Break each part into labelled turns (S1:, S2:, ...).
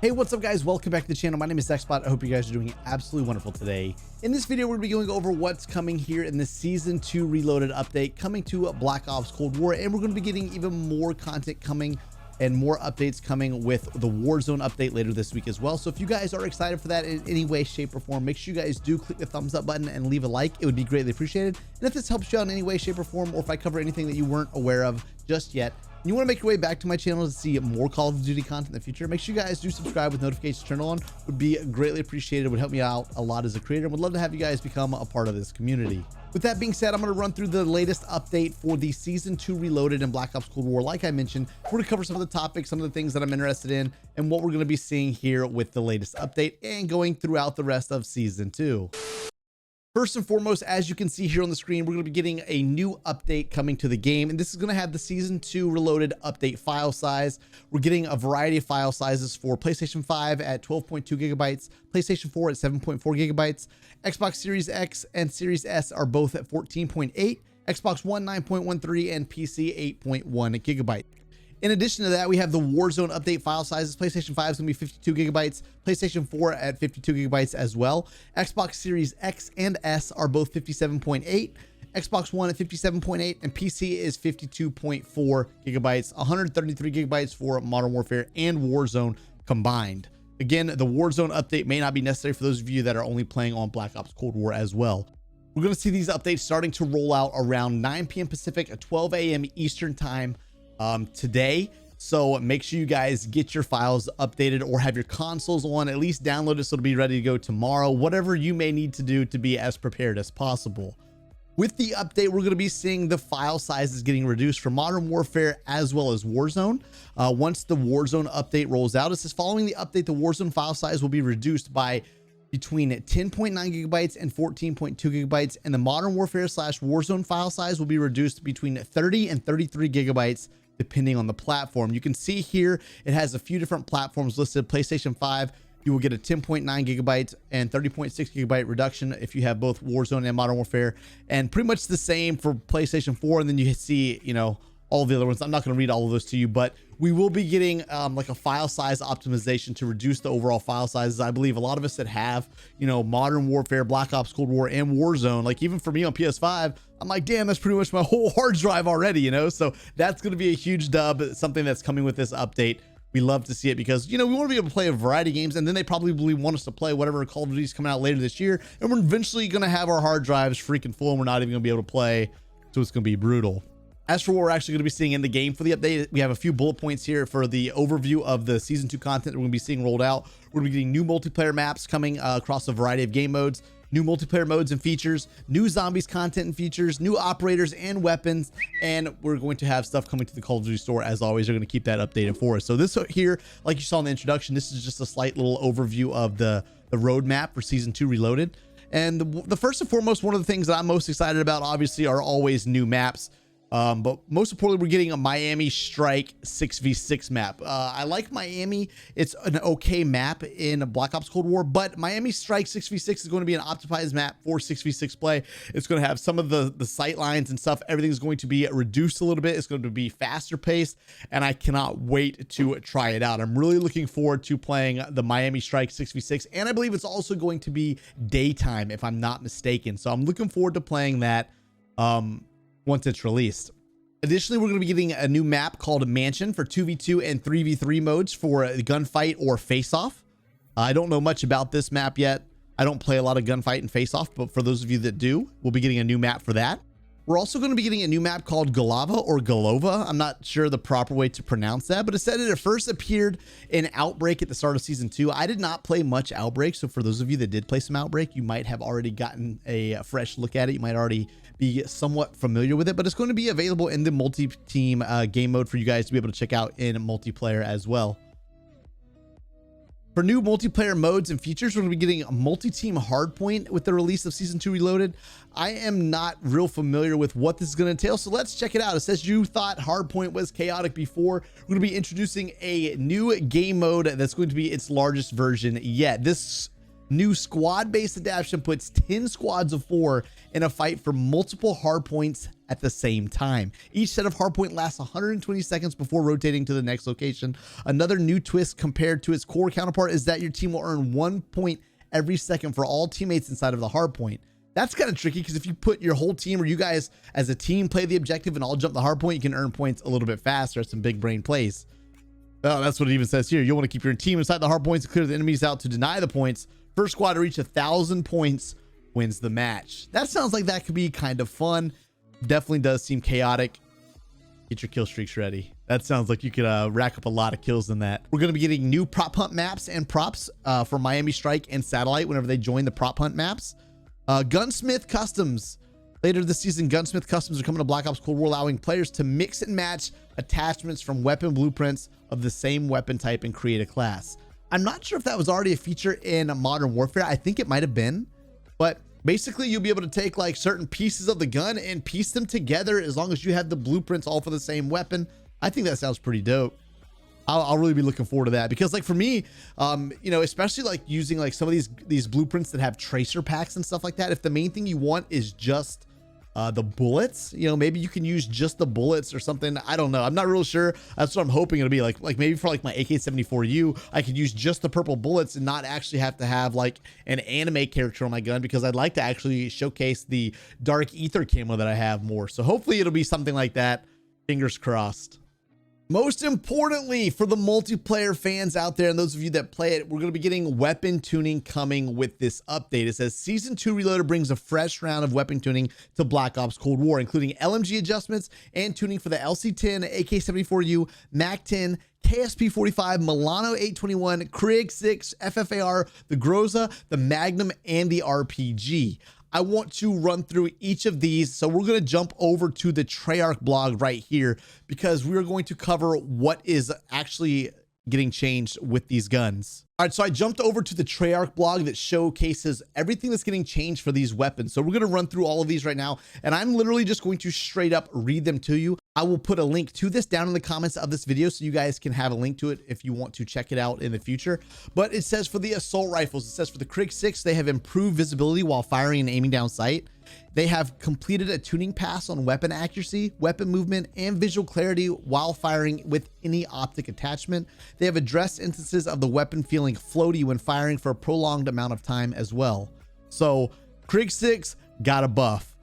S1: Hey, what's up guys? Welcome back to the channel. My name is Xbot. I hope you guys are doing absolutely wonderful today. In this video, we're gonna be going over what's coming here in the Season 2 Reloaded update coming to Black Ops Cold War, and we're gonna be getting even more content coming and more updates coming with the Warzone update later this week as well. So if you guys are excited for that in any way, shape, or form, make sure you guys do click the thumbs up button and leave a like. It would be greatly appreciated. And if this helps you out in any way, shape, or form, or if I cover anything that you weren't aware of just yet, and you want to make your way back to my channel to see more Call of Duty content in the future, make sure you guys do subscribe with notifications turned on. Would be greatly appreciated. It would help me out a lot as a creator, and would love to have you guys become a part of this community. With that being said, I'm going to run through the latest update for the Season 2 Reloaded and Black Ops Cold War. Like I mentioned, we're going to cover some of the topics, some of the things that I'm interested in, and what we're going to be seeing here with the latest update and going throughout the rest of Season 2. First and foremost, as you can see here on the screen, we're going to be getting a new update coming to the game, and this is going to have the Season 2 Reloaded update file size. We're getting a variety of file sizes for PlayStation 5 at 12.2 gigabytes, PlayStation 4 at 7.4 gigabytes, Xbox Series X and Series S are both at 14.8, Xbox One 9.13, and PC 8.1 gigabyte. In addition to that, we have the Warzone update file sizes. PlayStation 5 is going to be 52 gigabytes, PlayStation 4 at 52 gigabytes as well. Xbox Series X and S are both 57.8, Xbox One at 57.8, and PC is 52.4 gigabytes, 133 gigabytes for Modern Warfare and Warzone combined. Again, the Warzone update may not be necessary for those of you that are only playing on Black Ops Cold War as well. We're going to see these updates starting to roll out around 9 p.m. Pacific at 12 a.m. Eastern time today. So make sure you guys get your files updated or have your consoles on, at least download it so it'll be ready to go tomorrow, whatever you may need to do to be as prepared as possible. With the update, we're going to be seeing the file sizes getting reduced for Modern Warfare as well as Warzone. Once the Warzone update rolls out, it says following the update, the Warzone file size will be reduced by between 10.9 gigabytes and 14.2 gigabytes, and the Modern Warfare / Warzone file size will be reduced between 30 and 33 gigabytes depending on the platform. You can see here it has a few different platforms listed. PlayStation 5, you will get a 10.9 gigabytes and 30.6 gigabyte reduction if you have both Warzone and Modern Warfare, and pretty much the same for PlayStation 4. And then you see, you know, all the other ones. I'm not going to read all of those to you, but we will be getting like a file size optimization to reduce the overall file sizes. I believe a lot of us that have, you know, Modern Warfare, Black Ops Cold War, and Warzone, like even for me on PS5, I'm like, damn, that's pretty much my whole hard drive already, you know? So that's going to be a huge dub, something that's coming with this update. We love to see it because, you know, we want to be able to play a variety of games, and then they probably want us to play whatever Call of Duty is coming out later this year, and we're eventually going to have our hard drives freaking full and we're not even going to be able to play. So it's going to be brutal. As for what we're actually going to be seeing in the game for the update, we have a few bullet points here for the overview of the Season 2 content that we're going to be seeing rolled out. We're going to be getting new multiplayer maps coming across a variety of game modes, new multiplayer modes and features, new zombies content and features, new operators and weapons, and we're going to have stuff coming to the Call of Duty store. As always, they're going to keep that updated for us. So this here, like you saw in the introduction, this is just a slight little overview of the roadmap for Season 2 Reloaded. And the first and foremost, one of the things that I'm most excited about, obviously, are always new maps. But most importantly, we're getting a Miami Strike 6v6 map. I like Miami. It's an okay map in Black Ops Cold War, but Miami Strike 6v6 is going to be an optimized map for 6v6 play. It's going to have some of the sight lines and stuff. Everything's going to be reduced a little bit. It's going to be faster paced, and I cannot wait to try it out. I'm really looking forward to playing the Miami Strike 6v6, and I believe it's also going to be daytime, if I'm not mistaken. So I'm looking forward to playing that once it's released. Additionally, we're going to be getting a new map called Mansion for 2v2 and 3v3 modes for gunfight or face-off. I don't know much about this map yet. I don't play a lot of gunfight and face-off, but for those of you that do, we'll be getting a new map for that. We're also going to be getting a new map called Golava or Golova. I'm not sure the proper way to pronounce that, but it said it first appeared in Outbreak at the start of Season 2. I did not play much Outbreak, so for those of you that did play some Outbreak, you might have already gotten a fresh look at it. You might already be somewhat familiar with it, but it's going to be available in the multi-team game mode for you guys to be able to check out in multiplayer as well. For new multiplayer modes and features, we're going to be getting a multi-team hardpoint with the release of Season 2 Reloaded. I am not real familiar with what this is going to entail, so let's check it out. It says you thought hardpoint was chaotic before. We're going to be introducing a new game mode that's going to be its largest version yet. This New squad-based adaptation puts 10 squads of 4 in a fight for multiple hard points at the same time. Each set of hard point lasts 120 seconds before rotating to the next location. Another new twist compared to its core counterpart is that your team will earn 1 point every second for all teammates inside of the hard point. That's kind of tricky because if you put your whole team or you guys as a team play the objective and all jump the hard point, you can earn points a little bit faster at some big brain plays. Oh, that's what it even says here. You'll want to keep your team inside the hard points and clear the enemies out to deny the points. First squad to reach 1,000 points wins the match. That sounds like that could be kind of fun. Definitely does seem chaotic. Get your kill streaks ready. That sounds like you could rack up a lot of kills in that. We're going to be getting new prop hunt maps and props for Miami Strike and Satellite whenever they join the prop hunt maps. Gunsmith Customs. Later this season, Gunsmith Customs are coming to Black Ops Cold War, allowing players to mix and match attachments from weapon blueprints of the same weapon type and create a class. I'm not sure if that was already a feature in Modern Warfare. I think it might have been, but basically you'll be able to take like certain pieces of the gun and piece them together as long as you have the blueprints all for the same weapon. I think that sounds pretty dope. I'll really be looking forward to that because like for me, you know, especially like using like some of these blueprints that have tracer packs and stuff like that. If the main thing you want is just the bullets, you know, maybe you can use just the bullets or something. I don't know. I'm not real sure. That's what I'm hoping it'll be like maybe for like my AK-74U, I could use just the purple bullets and not actually have to have like an anime character on my gun because I'd like to actually showcase the dark ether camo that I have more. So hopefully it'll be something like that. Fingers crossed. Most importantly, for the multiplayer fans out there and those of you that play it, we're going to be getting weapon tuning coming with this update. It says Season 2 Reloaded brings a fresh round of weapon tuning to Black Ops Cold War, including LMG adjustments and tuning for the LC-10, AK-74U, MAC-10, KSP-45, Milano 821, Krig 6, FFAR, the Groza, the Magnum, and the RPG. I want to run through each of these. So we're going to jump over to the Treyarch blog right here because we're going to cover what is actually getting changed with these guns. All right, so I jumped over to the Treyarch blog that showcases everything that's getting changed for these weapons. So we're going to run through all of these right now, and I'm literally just going to straight up read them to you. I will put a link to this down in the comments of this video so you guys can have a link to it if you want to check it out in the future. But it says for the assault rifles, it says for the Krig 6, they have improved visibility while firing and aiming down sight. They have completed a tuning pass on weapon accuracy, weapon movement, and visual clarity while firing with any optic attachment. They have addressed instances of the weapon feeling floaty when firing for a prolonged amount of time as well. So Krig 6 got a buff.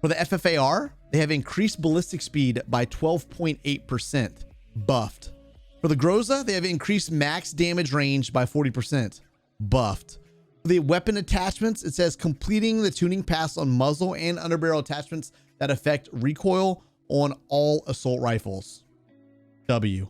S1: For the FFAR, they have increased ballistic speed by 12.8%, buffed. For the Groza, they have increased max damage range by 40%, buffed. For the weapon attachments, it says completing the tuning pass on muzzle and underbarrel attachments that affect recoil on all assault rifles, W.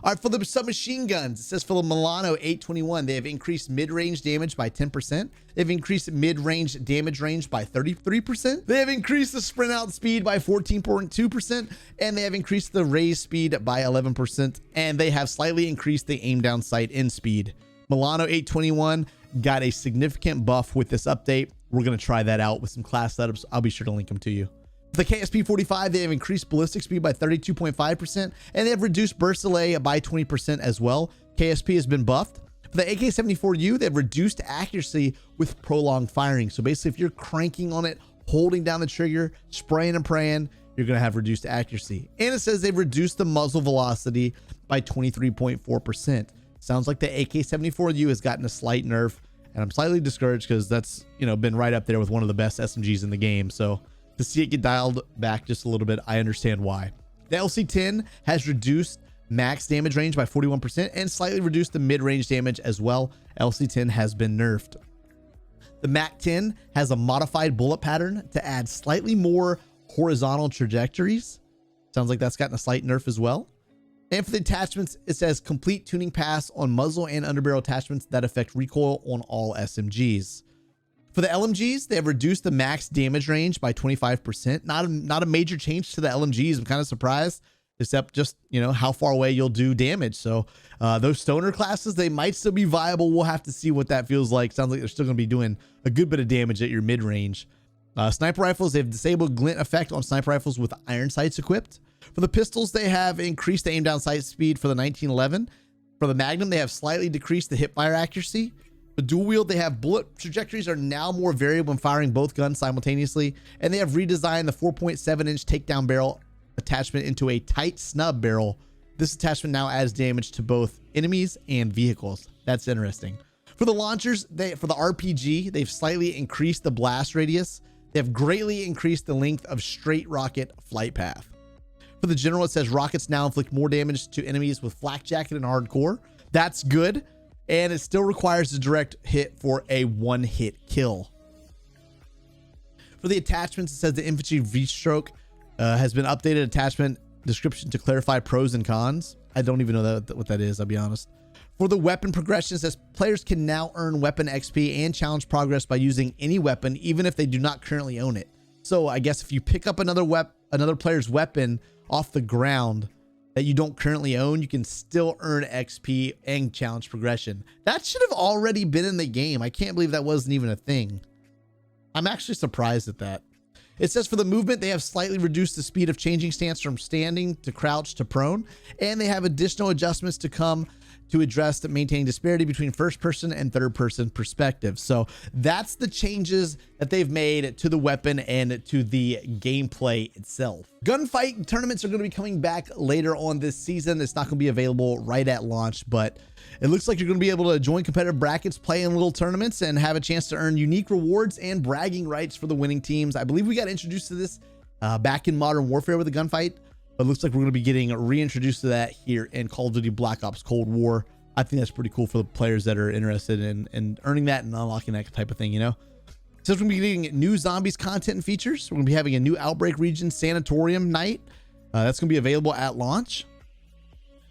S1: All right, for the submachine guns, it says for the Milano 821, they have increased mid-range damage by 10%. They've increased mid-range damage range by 33%. They have increased the sprint out speed by 14.2%, and they have increased the raise speed by 11%, and they have slightly increased the aim down sight in speed. Milano 821 got a significant buff with this update. We're going to try that out with some class setups. I'll be sure to link them to you. For the KSP-45, they have increased ballistic speed by 32.5%, and they have reduced burst delay by 20% as well. KSP has been buffed. For the AK-74U, they have reduced accuracy with prolonged firing. So basically, if you're cranking on it, holding down the trigger, spraying and praying, you're going to have reduced accuracy. And it says they've reduced the muzzle velocity by 23.4%. Sounds like the AK-74U has gotten a slight nerf, and I'm slightly discouraged because that's, you know, been right up there with one of the best SMGs in the game. So to see it get dialed back just a little bit, I understand why. The LC-10 has reduced max damage range by 41% and slightly reduced the mid-range damage as well. LC-10 has been nerfed. The MAC-10 has a modified bullet pattern to add slightly more horizontal trajectories. Sounds like that's gotten a slight nerf as well. And for the attachments, it says complete tuning pass on muzzle and underbarrel attachments that affect recoil on all SMGs. For the LMGs, they have reduced the max damage range by 25%. Not a major change to the LMGs. I'm kind of surprised, except just, you know, how far away you'll do damage. So those stoner classes, they might still be viable. We'll have to see what that feels like. Sounds like they're still going to be doing a good bit of damage at your mid-range. Sniper rifles, they've disabled glint effect on sniper rifles with iron sights equipped. For the pistols, they have increased the aim down sight speed for the 1911. For the Magnum, they have slightly decreased the hipfire accuracy. The dual wield, they have bullet trajectories are now more variable when firing both guns simultaneously, and they have redesigned the 4.7-inch takedown barrel attachment into a tight snub barrel. This attachment now adds damage to both enemies and vehicles. That's interesting. For the launchers, for the RPG, they've slightly increased the blast radius. They have greatly increased the length of straight rocket flight path. For the general, it says rockets now inflict more damage to enemies with flak jacket and hardcore. That's good. And it still requires a direct hit for a one-hit kill. For the attachments, it says the infantry V-stroke has been updated. Attachment description to clarify pros and cons. I don't even know what that is, I'll be honest. For the weapon progression, it says players can now earn weapon XP and challenge progress by using any weapon, even if they do not currently own it. So I guess if you pick up another player's weapon off the ground that you don't currently own, you can still earn XP and challenge progression. That should have already been in the game. I can't believe that wasn't even a thing. I'm actually surprised at that. It says for the movement, they have slightly reduced the speed of changing stance from standing to crouch to prone, and they have additional adjustments to come to address the maintaining disparity between first person and third person perspective. So that's the changes that they've made to the weapon and to the gameplay itself. Gunfight tournaments are going to be coming back later on this season. It's not going to be available right at launch, but it looks like you're going to be able to join competitive brackets, play in little tournaments, and have a chance to earn unique rewards and bragging rights for the winning teams. I believe we got introduced to this back in Modern Warfare with the gunfight, but it looks like we're going to be getting reintroduced to that here in Call of Duty Black Ops Cold War. I think that's pretty cool for the players that are interested in earning that and unlocking that type of thing, you know? So we're going to be getting new zombies content and features. We're going to be having a new Outbreak Region Sanatorium night. That's going to be available at launch.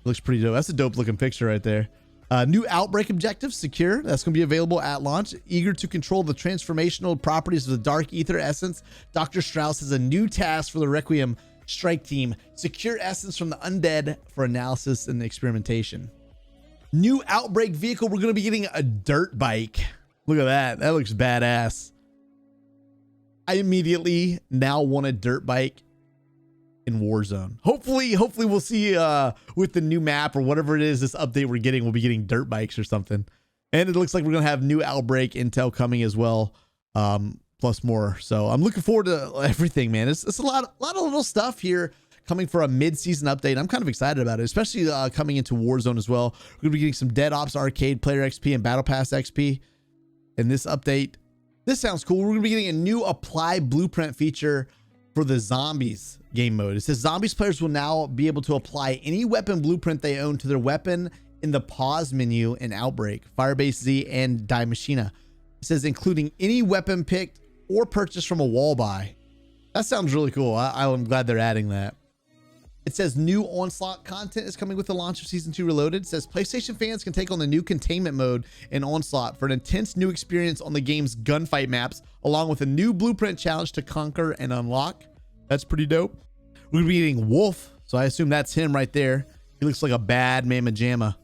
S1: Looks pretty dope. That's a dope looking picture right there. New Outbreak objectives, secure. That's going to be available at launch. Eager to control the transformational properties of the Dark Ether Essence, Dr. Strauss has a new task for the Requiem Strike Team. Secure Essence from the Undead for analysis and experimentation. New Outbreak vehicle, we're going to be getting a dirt bike. Look at that. That looks badass. I immediately now want a dirt bike in Warzone. Hopefully we'll see with the new map or whatever it is, this update we're getting, we'll be getting dirt bikes or something. And it looks like we're going to have new Outbreak intel coming as well, plus more. So I'm looking forward to everything, man. It's a lot of little stuff here coming for a mid-season update. I'm kind of excited about it, especially coming into Warzone as well. We're going to be getting some Dead Ops Arcade Player XP and Battle Pass XP in this update. This sounds cool. We're going to be getting a new Apply Blueprint feature for the Zombies game mode. It says Zombies players will now be able to apply any weapon blueprint they own to their weapon in the pause menu in Outbreak, Firebase Z, and Die Machina. It says including any weapon picked or purchased from a wall buy. That sounds really cool. I'm glad they're adding that. It says new Onslaught content is coming with the launch of Season 2 Reloaded. It says PlayStation fans can take on the new containment mode in Onslaught for an intense new experience on the game's gunfight maps, along with a new blueprint challenge to conquer and unlock. That's pretty dope. We're gonna be getting Wolf, so I assume that's him right there. He looks like a bad mamma jamma.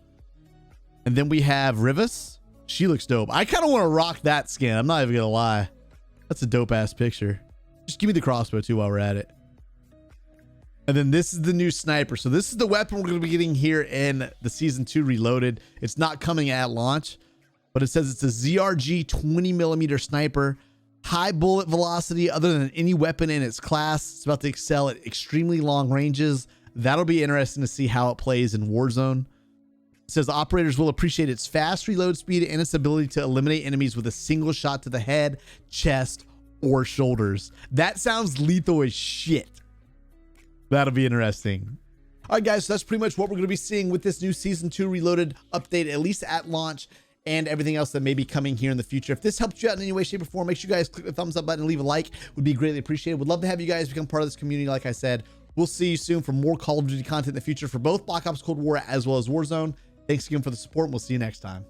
S1: And then we have Rivas. She looks dope. I kind of want to rock that skin. I'm not even gonna lie. That's a dope ass picture. Just give me the crossbow too while we're at it. And then this is the new sniper. So this is the weapon we're going to be getting here in the Season 2 Reloaded. It's not coming at launch, but it says it's a ZRG 20mm sniper. High bullet velocity other than any weapon in its class. It's about to excel at extremely long ranges. That'll be interesting to see how it plays in Warzone. It says operators will appreciate its fast reload speed and its ability to eliminate enemies with a single shot to the head, chest, or shoulders. That sounds lethal as shit. That'll be interesting. All right, guys, so that's pretty much what we're going to be seeing with this new Season 2 Reloaded update, at least at launch, and everything else that may be coming here in the future. If this helped you out in any way, shape, or form, make sure you guys click the thumbs up button and leave a like. Would be greatly appreciated. Would love to have you guys become part of this community. Like I said, we'll see you soon for more Call of Duty content in the future for both Black Ops Cold War as well as Warzone. Thanks again for the support, and we'll see you next time.